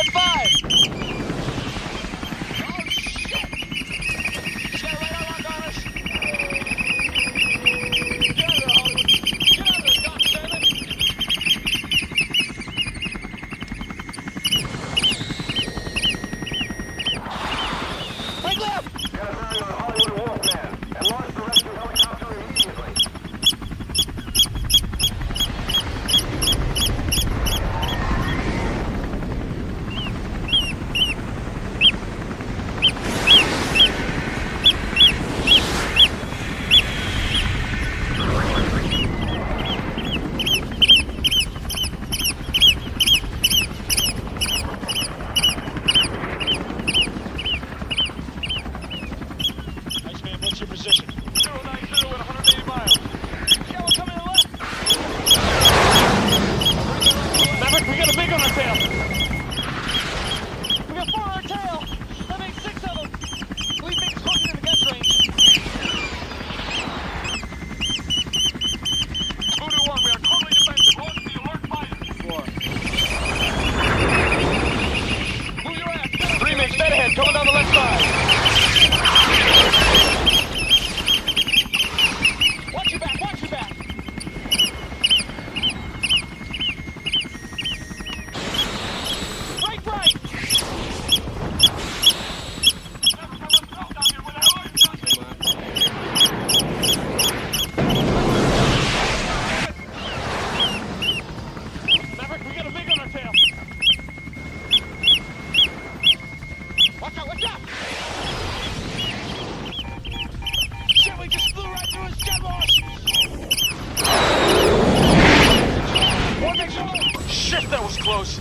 at 5. Coming down the left side. Watch your back, watch your back. Right, right. Maverick, we got a big on our tail. Watch out, watch out! Shit, we just flew right through his jet wash! One big shot! Shit, that was close!